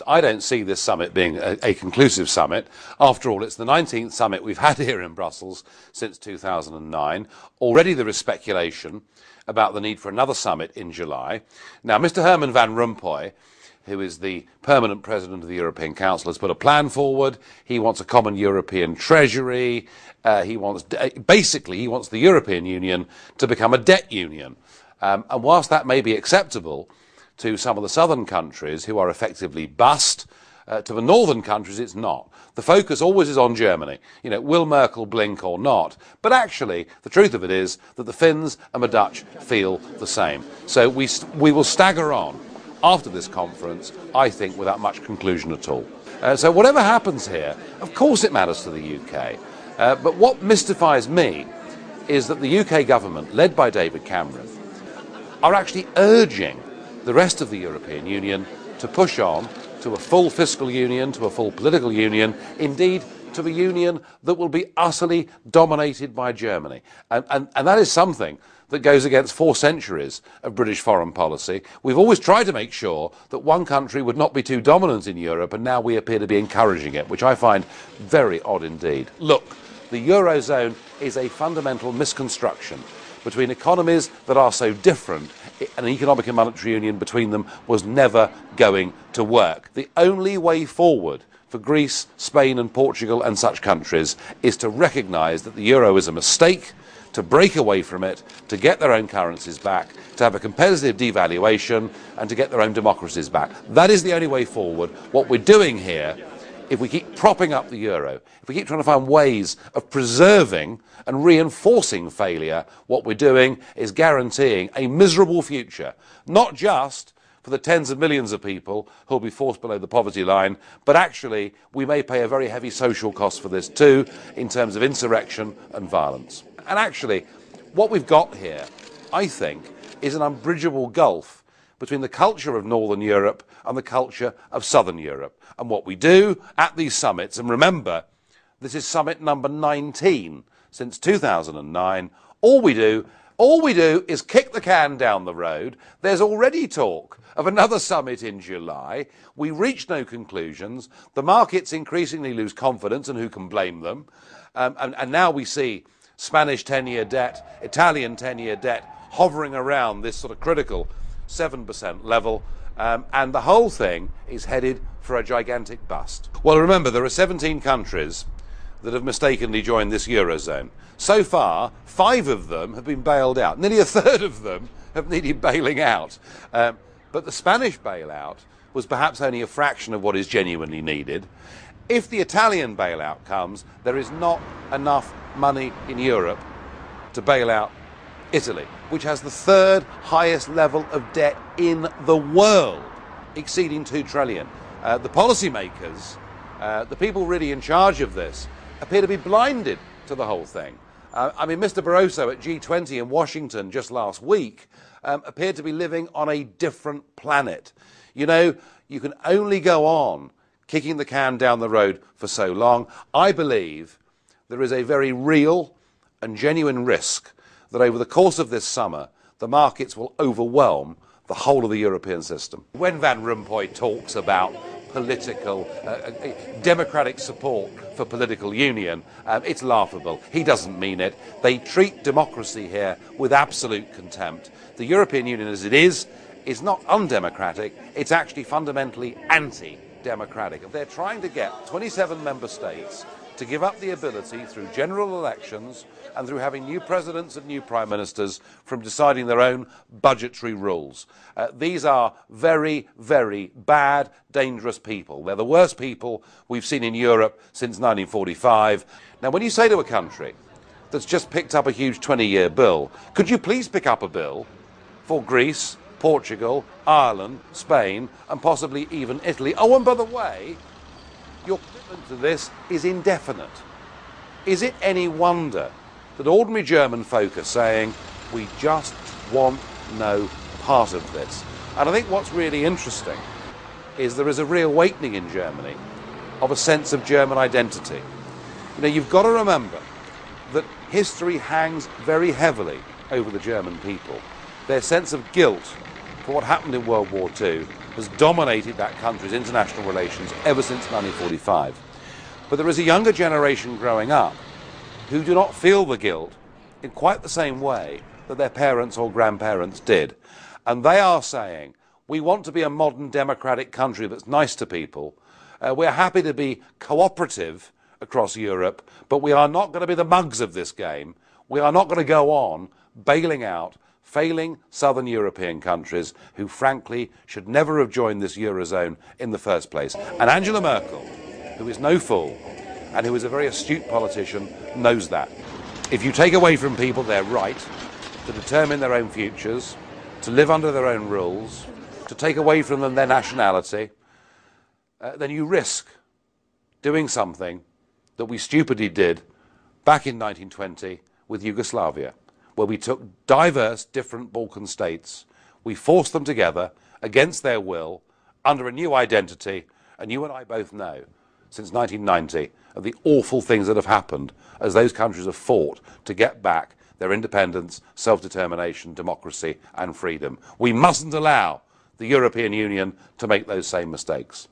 I don't see this summit being a conclusive summit. After all, it's the 19th summit we've had here in Brussels since 2009. Already there is speculation about the need for another summit in July. Now, Mr. Herman Van Rompuy, who is the permanent president of the European Council, has put a plan forward. He wants a common European treasury. He wants the European Union to become a debt union. And whilst that may be acceptable to some of the southern countries who are effectively bust, to the northern countries it's not. The focus always is on Germany. You know, will Merkel blink or not? But actually, the truth of it is that the Finns and the Dutch feel the same. So we will stagger on after this conference, I think, without much conclusion at all. So whatever happens here, of course it matters to the UK. But what mystifies me is that the UK government, led by David Cameron, are actually urging the rest of the European Union to push on to a full fiscal union, to a full political union, indeed to a union that will be utterly dominated by Germany. And that is something that goes against 4 centuries of British foreign policy. We've always tried to make sure that one country would not be too dominant in Europe, and now we appear to be encouraging it, which I find very odd indeed. Look, the Eurozone is a fundamental misconstruction between economies that are so different. An economic and monetary union between them was never going to work. The only way forward for Greece, Spain and Portugal and such countries is to recognise that the euro is a mistake, to break away from it, to get their own currencies back, to have a competitive devaluation and to get their own democracies back. That is the only way forward. What we're doing here, if we keep propping up the euro, if we keep trying to find ways of preserving and reinforcing failure, what we're doing is guaranteeing a miserable future, not just for the tens of millions of people who will be forced below the poverty line, but actually we may pay a very heavy social cost for this too, in terms of insurrection and violence. And actually, what we've got here, I think, is an unbridgeable gulf between the culture of Northern Europe and the culture of Southern Europe. And what we do at these summits, and remember, this is summit number 19 since 2009, all we do is kick the can down the road. There's already talk of another summit in July. We reach no conclusions. The markets increasingly lose confidence, and who can blame them? And now we see Spanish 10-year debt, Italian 10-year debt hovering around this sort of critical 7% level, and the whole thing is headed for a gigantic bust. Well, remember, there are 17 countries that have mistakenly joined this Eurozone. So far, 5 of them have been bailed out. Nearly a third of them have needed bailing out. But the Spanish bailout was perhaps only a fraction of what is genuinely needed. If the Italian bailout comes, there is not enough money in Europe to bail out Italy, which has the 3rd highest level of debt in the world, exceeding 2 trillion. The policymakers, the people really in charge of this, appear to be blinded to the whole thing. I mean, Mr. Barroso at G20 in Washington just last week appeared to be living on a different planet. You know, you can only go on kicking the can down the road for so long. I believe there is a very real and genuine risk that over the course of this summer, the markets will overwhelm the whole of the European system. When Van Rompuy talks about political, democratic support for political union, it's laughable. He doesn't mean it. They treat democracy here with absolute contempt. The European Union as it is not undemocratic, it's actually fundamentally anti-democratic. They're trying to get 27 member states to give up the ability through general elections and through having new presidents and new prime ministers from deciding their own budgetary rules. These are very, very bad, dangerous people. They're the worst people we've seen in Europe since 1945. Now, when you say to a country that's just picked up a huge 20-year bill, could you please pick up a bill for Greece, Portugal, Ireland, Spain, and possibly even Italy? Oh, and by the way, your commitment to this is indefinite. Is it any wonder that ordinary German folk are saying, we just want no part of this? And I think what's really interesting is there is a reawakening in Germany of a sense of German identity. You know, you've got to remember that history hangs very heavily over the German people. Their sense of guilt for what happened in World War II has dominated that country's international relations ever since 1945. But there is a younger generation growing up who do not feel the guilt in quite the same way that their parents or grandparents did. And they are saying, we want to be a modern democratic country that's nice to people. We're happy to be cooperative across Europe, but we are not going to be the mugs of this game. We are not going to go on bailing out failing southern European countries who, frankly, should never have joined this Eurozone in the first place. And Angela Merkel, who is no fool and who is a very astute politician, knows that. If you take away from people their right to determine their own futures, to live under their own rules, to take away from them their nationality, then you risk doing something that we stupidly did back in 1920 with Yugoslavia, where we took diverse, different Balkan states, we forced them together against their will, under a new identity, and you and I both know, since 1990, of the awful things that have happened as those countries have fought to get back their independence, self-determination, democracy and freedom. We mustn't allow the European Union to make those same mistakes.